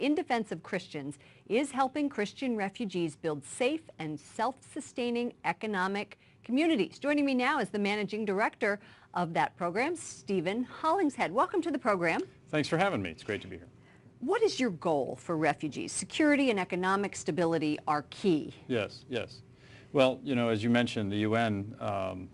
in Defense of Christians is helping Christian refugees build safe and self-sustaining economic communities. Joining me now is the managing director of that program, Stephen Hollingshead. Welcome to the program. Thanks for having me. It's great to be here. What is your goal for refugees? Security and economic stability are key. Yes. Well, you know, as you mentioned, the UN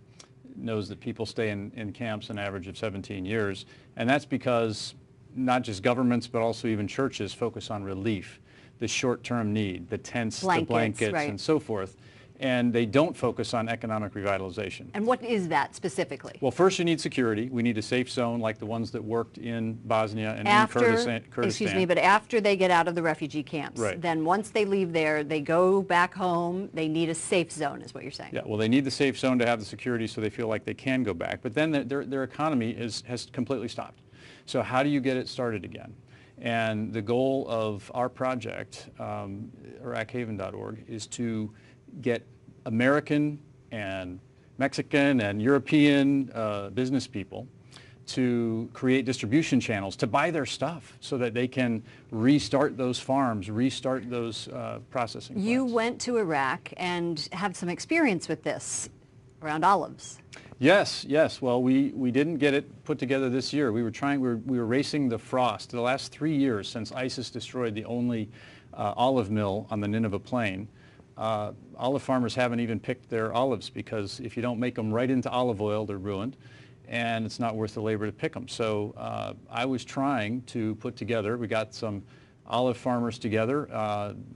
knows that people stay in camps an average of 17 years, and that's because not just governments, but also even churches focus on relief, the short-term need, the tents, the blankets, right, and so forth. And they don't focus on economic revitalization. And what is that specifically? Well, first you need security. We need a safe zone like the ones that worked in Bosnia and in Kurdistan. Excuse me, but after they get out of the refugee camps, right, then once they leave there, they go back home, they need a safe zone is what you're saying. Yeah, well, they need the safe zone to have the security so they feel like they can go back. But then their economy has completely stopped. So how do you get it started again? And the goal of our project, IRAChaven.org, is to get American and Mexican and European business people to create distribution channels to buy their stuff so that they can restart those farms, restart those processing plants. You went to Iraq and have some experience with this around olives. Yes. Well, we didn't get it put together this year. We were racing the frost. The last 3 years since ISIS destroyed the only olive mill on the Nineveh Plain, olive farmers haven't even picked their olives because if you don't make them right into olive oil, they're ruined, and it's not worth the labor to pick them. So I was trying to put together, we got some olive farmers together.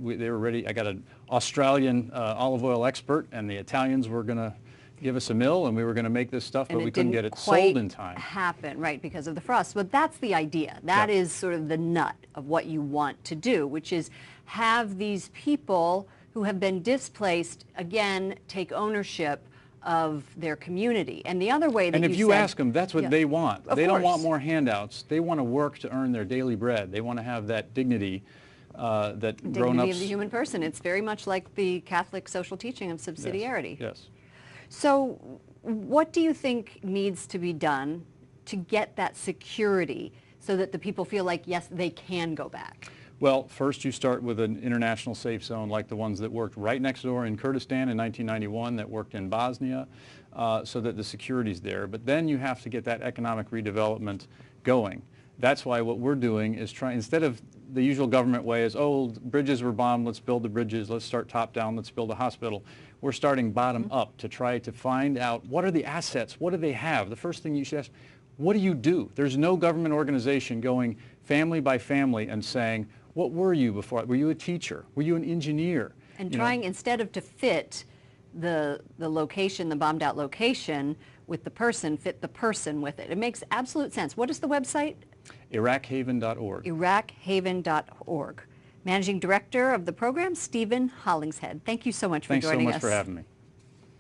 They were ready. I got an Australian olive oil expert, and the Italians were going to give us a mill, and we were going to make this stuff, but we couldn't get it sold in time. Happen, right, because of the frost. But that's the idea. That is sort of the nut of what you want to do, which is have these people who have been displaced, again, take ownership of their community. And the other way that and if you ask them, that's what they want. They don't want more handouts. They want to work to earn their daily bread. They want to have that dignity that grown-ups... Dignity of the human person. It's very much like the Catholic social teaching of subsidiarity. Yes. So what do you think needs to be done to get that security so that the people feel like, yes, they can go back? Well, first you start with an international safe zone like the ones that worked right next door in Kurdistan in 1991, that worked in Bosnia, so that the security's there. But then you have to get that economic redevelopment going. That's why what we're doing is trying, instead of the usual government way is, oh, bridges were bombed, let's build the bridges, let's start top down, let's build a hospital. We're starting bottom up to try to find out what are the assets, what do they have? The first thing you should ask, what do you do? There's no government organization going family by family and saying, what were you before? Were you a teacher? Were you an engineer? And trying, instead of to fit the location, the bombed out location with the person, fit the person with it. It makes absolute sense. What is the website? IRAChaven.org. IRAChaven.org. Managing Director of the program, Stephen Hollingshead. Thank you so much for joining us. Thanks so much for having me.